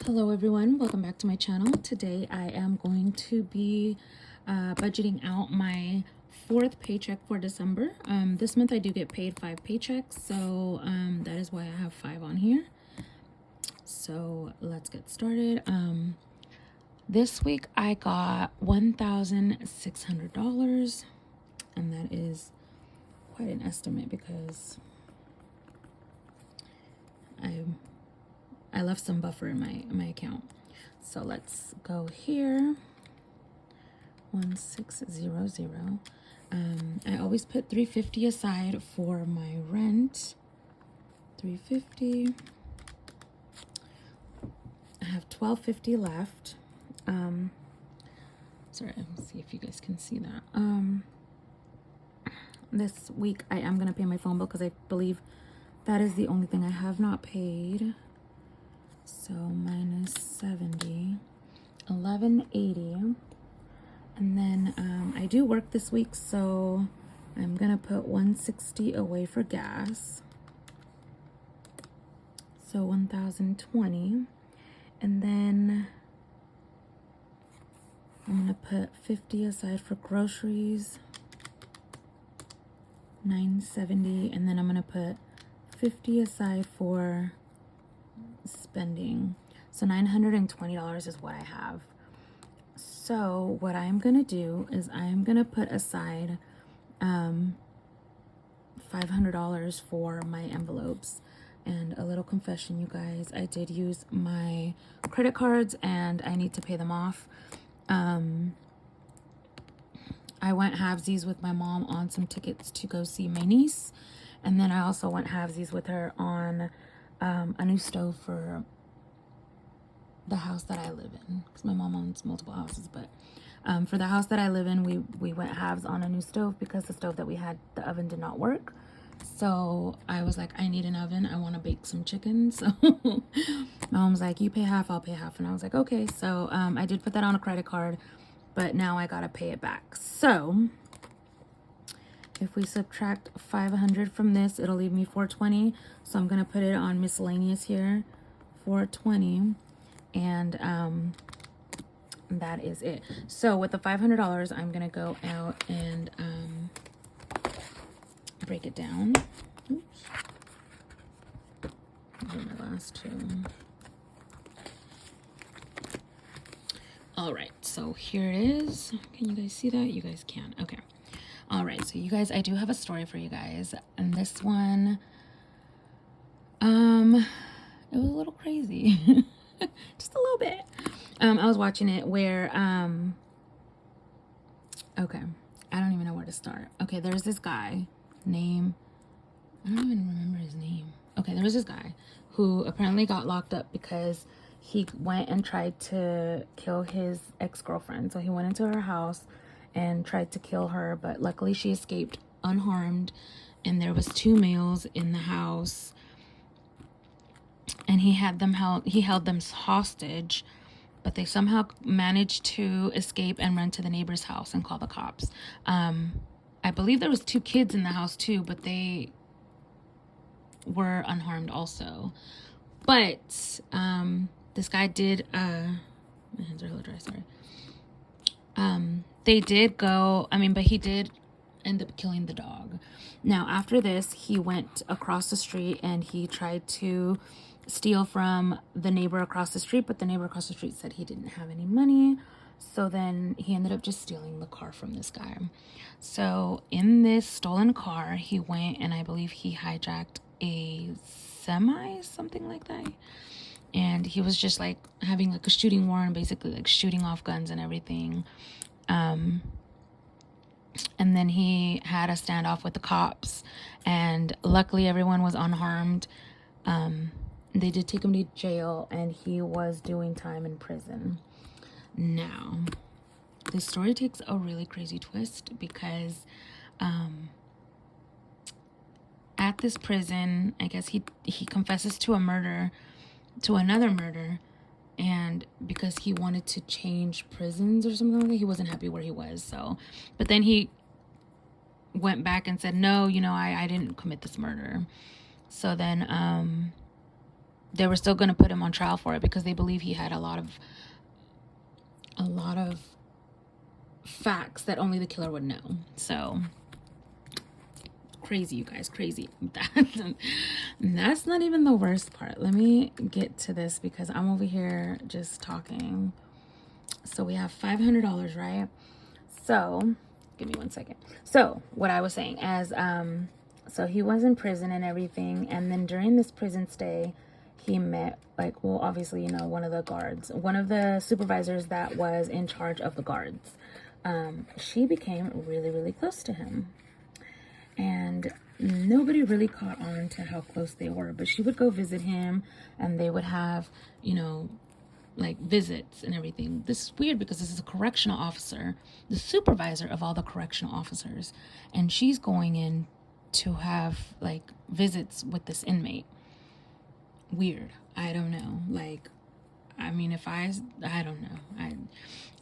Hello everyone, welcome back to my channel. Today I am going to be budgeting out my fourth paycheck for December. This month I do get paid 5 paychecks, so that is why I have 5 on here. So let's get started. This week I got $1,600, and that is quite an estimate because I left some buffer in my account. So let's go here. 1600. I always put $350 aside for my rent. $350. I have $1250 left. Sorry, let's see if you guys can see that. This week I am gonna pay my phone bill because I believe that is the only thing I have not paid. So minus 70, 1180. And then I do work this week, so I'm gonna put 160 away for gas. So 1020. And then I'm gonna put 50 aside for groceries. 970. And then I'm gonna put 50 aside for spending. So $920 is what I have. So what I'm gonna do is I'm gonna put aside $500 for my envelopes. And a little confession, you guys, I did use my credit cards and I need to pay them off. I went halvesies with my mom on some tickets to go see my niece, and then I also went halvesies with her on a new stove for the house that I live in, because my mom owns multiple houses, but for the house that I live in, we went halves on a new stove because the stove that we had, the oven did not work. So I was like, I need an oven, I want to bake some chicken. So my mom's like, you pay half, I'll pay half. And I was like, okay. So I did put that on a credit card, but now I gotta pay it back. So if we subtract 500 from this, it'll leave me 420. So I'm gonna put it on miscellaneous here, 420, and that is it. So with the $500, I'm gonna go out and break it down. Oops. Those are my last two. All right, so here it is. Can you guys see that? You guys can. Okay. All right, so you guys, I do have a story for you guys, and this one, it was a little crazy, just a little bit. I was watching it where, okay, I don't even know where to start. Okay, there's this guy named, I don't even remember his name. Okay, there was this guy who apparently got locked up because he went and tried to kill his ex-girlfriend. So he went into her house and tried to kill her, but luckily she escaped unharmed, and there was 2 males in the house, and he held them hostage, but they somehow managed to escape and run to the neighbor's house and call the cops. I believe there was 2 kids in the house too, but they were unharmed also. But this guy did my hands are a little dry, sorry. They did go, but he did end up killing the dog. Now, after this, he went across the street and he tried to steal from the neighbor across the street, but the neighbor across the street said he didn't have any money. So then he ended up just stealing the car from this guy. So in this stolen car, he went and I believe he hijacked a semi, something like that. And he was just like having like a shooting war and basically like shooting off guns and everything. And then he had a standoff with the cops, and luckily everyone was unharmed. They did take him to jail and he was doing time in prison. Now, this story takes a really crazy twist because at this prison, I guess he confesses to another murder, and because he wanted to change prisons or something like that, he wasn't happy where he was. So, but then he went back and said, no, I didn't commit this murder. So then they were still going to put him on trial for it because they believe he had a lot of facts that only the killer would know. So crazy, you guys, crazy. That's not even the worst part. Let me get to this because I'm over here just talking. So we have $500, right? So give me 1 second. So what I was saying as so he was in prison and everything, and then during this prison stay he met, like, well, obviously, you know, one of the guards, one of the supervisors that was in charge of the guards. She became really, really close to him, and nobody really caught on to how close they were, but she would go visit him and they would have, you know, like visits and everything. This is weird because this is a correctional officer, the supervisor of all the correctional officers, and she's going in to have like visits with this inmate. Weird. I don't know. Like, I mean, if I don't know.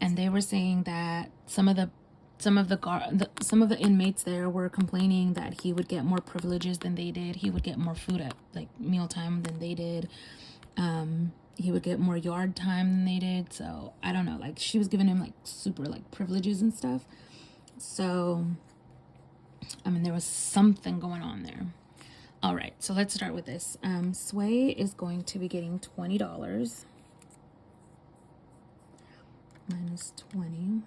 And they were saying that some of the inmates there were complaining that he would get more privileges than they did. He would get more food at like mealtime than they did. He would get more yard time than they did. So I don't know. Like, she was giving him like super like privileges and stuff. So I mean, there was something going on there. All right, so let's start with this. Sway is going to be getting $20 minus 20.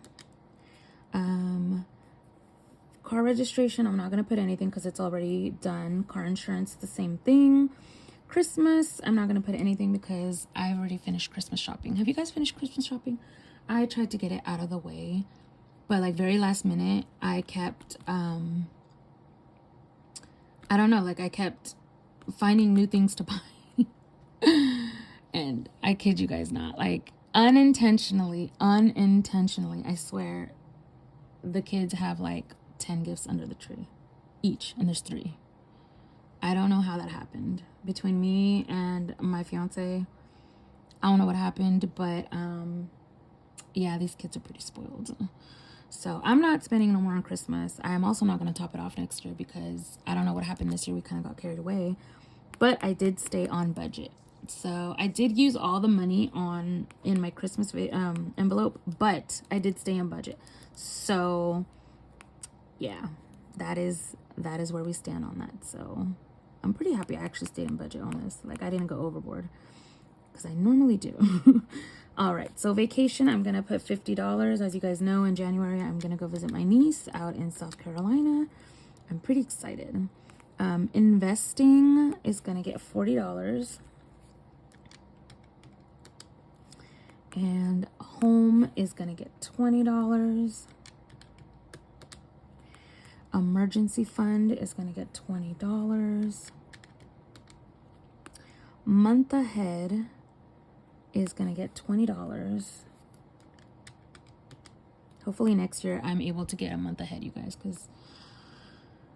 Car registration, I'm not going to put anything because it's already done. Car insurance, the same thing. Christmas, I'm not going to put anything because I've already finished Christmas shopping. Have you guys finished Christmas shopping? I tried to get it out of the way, but like very last minute, I kept, I don't know, like I kept finding new things to buy. And I kid you guys not, like unintentionally, I swear, the kids have like 10 gifts under the tree each, and there's 3. I don't know how that happened between me and my fiance. I don't know what happened, but yeah, these kids are pretty spoiled. So I'm not spending no more on Christmas. I'm also not going to top it off next year because I don't know what happened this year. We kind of got carried away, but I did stay on budget. So I did use all the money in my Christmas envelope, but I did stay on budget. So yeah, that is where we stand on that. So I'm pretty happy I actually stayed on budget on this. Like, I didn't go overboard because I normally do. All right, so vacation, I'm going to put $50. As you guys know, in January, I'm going to go visit my niece out in South Carolina. I'm pretty excited. Investing is going to get $40. And home is going to get $20. Emergency fund is going to get $20. Month ahead is going to get $20. Hopefully next year I'm able to get a month ahead, you guys, because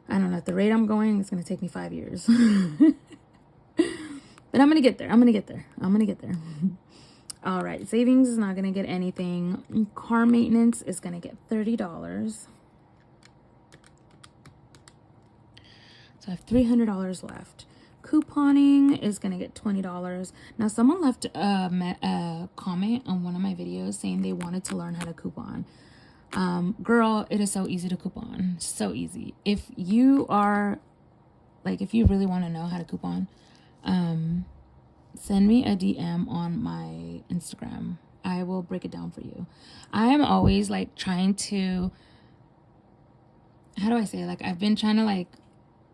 I don't know, at the rate I'm going, it's going to take me 5 years. But I'm going to get there. I'm going to get there. All right, savings is not going to get anything. Car maintenance is going to get $30. So I have $300 left. Couponing is going to get $20. Now, someone left a comment on one of my videos saying they wanted to learn how to coupon. Girl, it is so easy to coupon. So easy. If you are, like, if you really want to know how to coupon, send me a DM on my Instagram. I will break it down for you. I am always, like, trying to, how do I say it? Like, I've been trying to, like,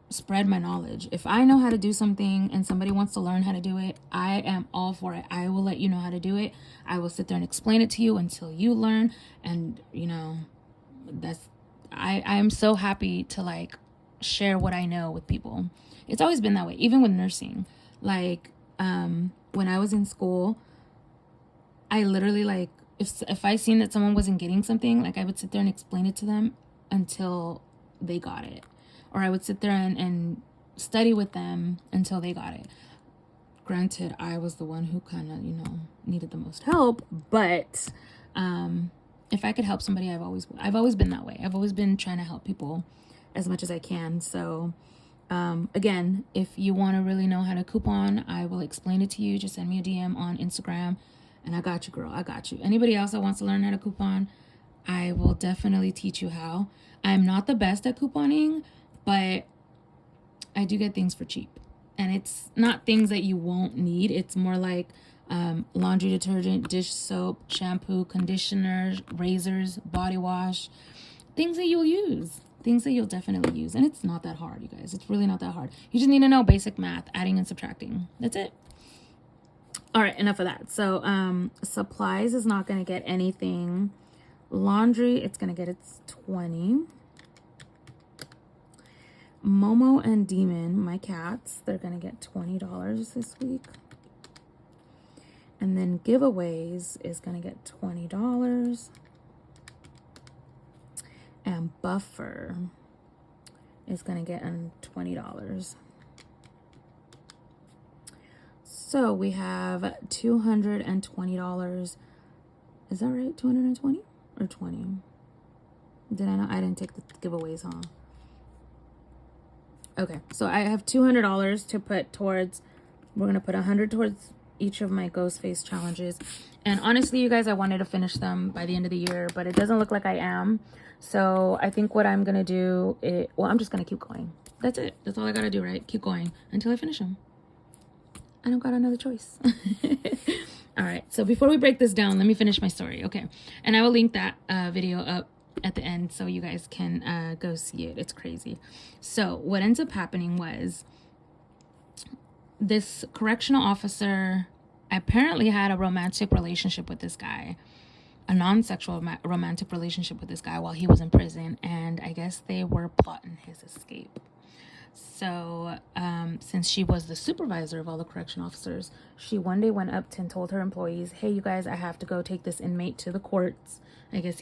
spread my knowledge. If I know how to do something and somebody wants to learn how to do it, I am all for it. I will let you know how to do it. I will sit there and explain it to you until you learn. And you know, I am so happy to like share what I know with people. It's always been that way, even with nursing. Like when I was in school, I literally, like, if I seen that someone wasn't getting something, like, I would sit there and explain it to them until they got it. Or I would sit there and study with them until they got it. Granted, I was the one who kind of, you know, needed the most help. But if I could help somebody, I've always been that way. I've always been trying to help people as much as I can. So Again, if you want to really know how to coupon, I will explain it to you. Just send me a DM on Instagram and I got you, girl. I got you. Anybody else that wants to learn how to coupon, I will definitely teach you how. I'm not the best at couponing, but I do get things for cheap. And it's not things that you won't need. It's more like laundry detergent, dish soap, shampoo, conditioner, razors, body wash, things that you'll use. Things that you'll definitely use. And it's not that hard, you guys. It's really not that hard. You just need to know basic math, adding and subtracting. That's it. All right, enough of that. So supplies is not going to get anything. Laundry, it's going to get its 20. Momo and Demon, my cats, they're going to get $20 this week. And then giveaways is going to get $20. And Buffer is going to get $20. So we have $220. Is that right? 220 or 20? Did I not? I didn't take the giveaways, huh? Okay, so I have $200 to put towards, we're going to put $100 towards each of my ghost face challenges. And honestly, you guys, I wanted to finish them by the end of the year, but it doesn't look like I am. So I think what I'm going to do is, well, I'm just going to keep going. That's it. That's all I got to do, right? Keep going until I finish them. I don't got another choice. All right. So before we break this down, let me finish my story. Okay. And I will link that video up at the end so you guys can go see it. It's crazy. So what ends up happening was this correctional officer apparently had a romantic relationship with this guy, a non-sexual romantic relationship with this guy while he was in prison, and I guess they were plotting his escape. So since she was the supervisor of all the correction officers, she one day went up and told her employees, hey, you guys, I have to go take this inmate to the courts. I guess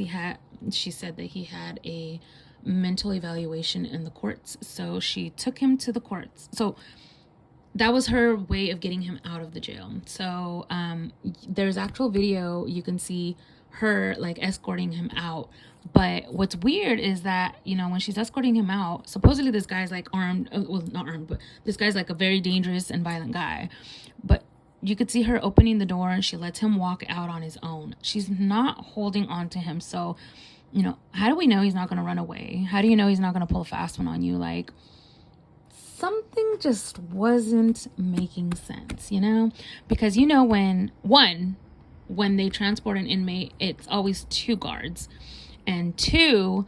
she said that he had a mental evaluation in the courts. So she took him to the courts. So that was her way of getting him out of the jail. So there's actual video. You can see her like escorting him out. But what's weird is that, you know, when she's escorting him out, supposedly this guy's like armed, well, not armed, but this guy's like a very dangerous and violent guy. But you could see her opening the door and she lets him walk out on his own. She's not holding on to him. So, you know, how do we know he's not going to run away? How do you know he's not going to pull a fast one on you? Like, something just wasn't making sense, you know? Because, you know, when they transport an inmate, it's always 2 guards. And 2,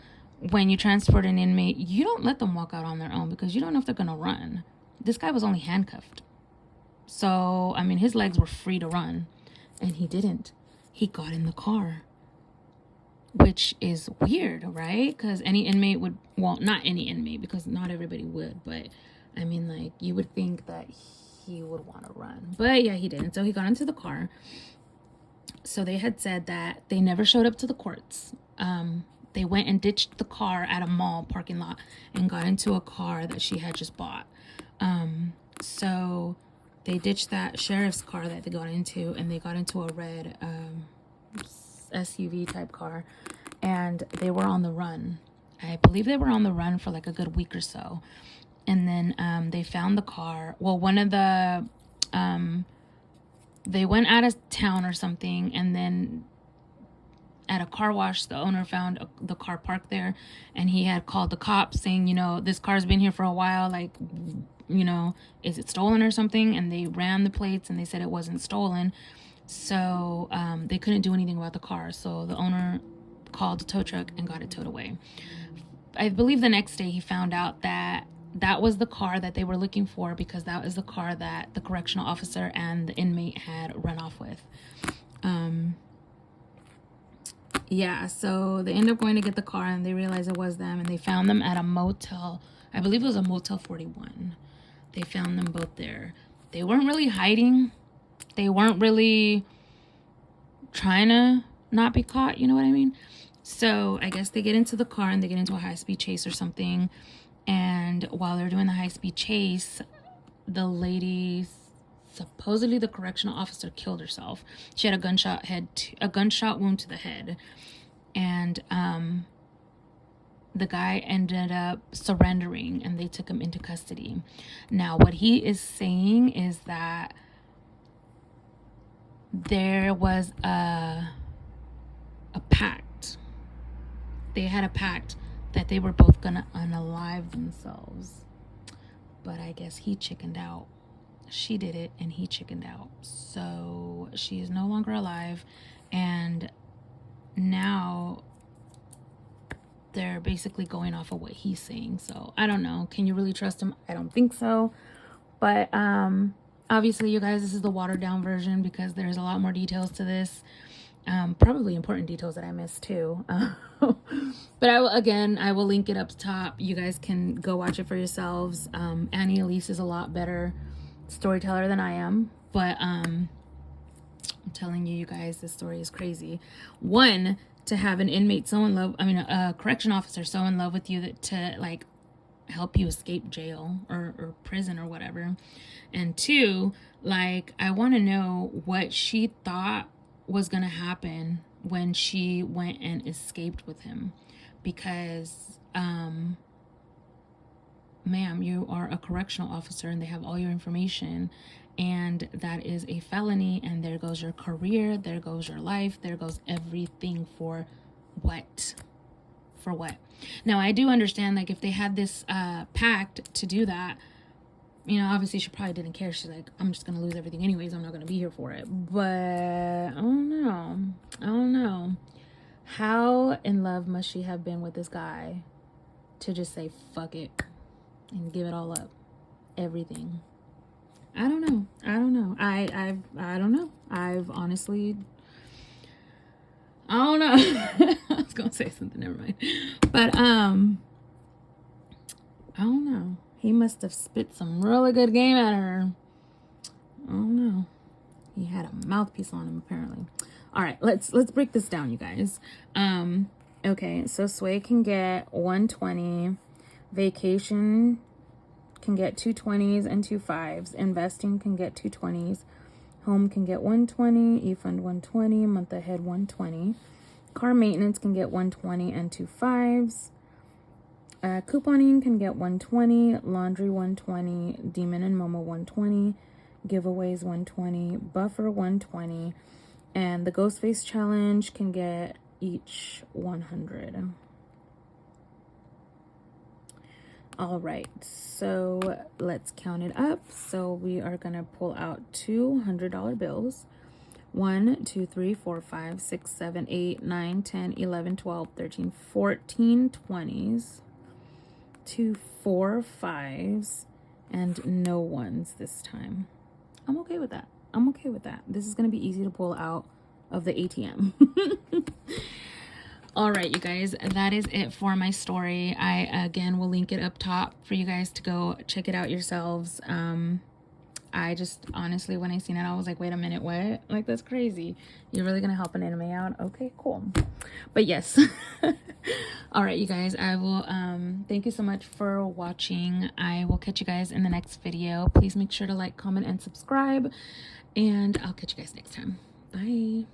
when you transport an inmate, you don't let them walk out on their own because you don't know if they're going to run. This guy was only handcuffed. So, I mean, his legs were free to run. And he didn't. He got in the car. Which is weird, right? Because any inmate would, well, not any inmate, because not everybody would. But, I mean, like, you would think that he would want to run. But, yeah, he didn't. So, he got into the car. So, they had said that they never showed up to the courts. They went and ditched the car at a mall parking lot and got into a car that she had just bought. So they ditched that sheriff's car that they got into and they got into a red SUV type car, and they were on the run. I believe they were on the run for like a good week or so. And then they found the car. Well, one of the they went out of town or something, and then at a car wash, the owner found the car parked there, and he had called the cops saying, you know, this car's been here for a while, like, you know, is it stolen or something? And they ran the plates and they said it wasn't stolen. So they couldn't do anything about the car. So the owner called the tow truck and got it towed away. I believe the next day he found out that that was the car that they were looking for, because that was the car that the correctional officer and the inmate had run off with. Yeah, so they end up going to get the car and they realized it was them, and they found them at a motel. I believe it was a Motel 41. They found them both there. They weren't really hiding. They weren't really trying to not be caught, you know what I mean? So I guess they get into the car and they get into a high-speed chase or something. And while they're doing the high-speed chase, the lady, supposedly the correctional officer, killed herself. She had a gunshot wound to the head. And the guy ended up surrendering and they took him into custody. Now, what he is saying is that there was a pact. They had a pact that they were both gonna unalive themselves. But I guess he chickened out. She did it and he chickened out. So she is no longer alive. And now they're basically going off of what he's saying. So I don't know. Can you really trust him? I don't think so. But obviously, you guys, this is the watered down version because there's a lot more details to this. Probably important details that I missed too. But I will link it up top. You guys can go watch it for yourselves. Annie Elise is a lot better storyteller than I am. But I'm telling you, you guys, this story is crazy. One, to have an inmate so in love, a correction officer so in love with you that to like help you escape jail or prison or whatever. And two, like, I want to know what she thought was going to happen when she went and escaped with him. Because, ma'am, you are a correctional officer and they have all your information. And that is a felony, and there goes your career, there goes your life, there goes everything. For what? For what? Now, I do understand, like, if they had this pact to do that, obviously she probably didn't care. She's like, I'm just going to lose everything anyways. I'm not going to be here for it. But I don't know. How in love must she have been with this guy to just say, fuck it, and give it all up? Everything. I don't know. I don't know. I don't know. I've honestly, I don't know. I was gonna say something, never mind. But I don't know. He must have spit some really good game at her. I don't know. He had a mouthpiece on him apparently. All right, let's break this down, you guys. Okay, so Sway can get 120, vacation can get 2 20s and 2 5s. Investing can get 2 20s. Home can get 120. E-fund 120. Month ahead 120. Car maintenance can get 120 and 2 5s. Couponing can get 120. Laundry 120. Demon and Momo 120. Giveaways 120. Buffer 120. And the Ghost Face Challenge can get each 100. All right, so let's count it up. So we are gonna pull out $200 bills. 1, 2, 3, 4, 5, 6, 7, 8, 9, 10, 11, 12, 13, 14 20s. 2 4 5s and no ones this time. I'm okay with that. This is gonna be easy to pull out of the ATM. All right, you guys, that is it for my story. I, again, will link it up top for you guys to go check it out yourselves. I just, honestly, when I seen it, I was like, wait a minute, what? Like, that's crazy. You're really going to help an anime out? Okay, cool. But yes. All right, you guys, I will, thank you so much for watching. I will catch you guys in the next video. Please make sure to like, comment, and subscribe. And I'll catch you guys next time. Bye.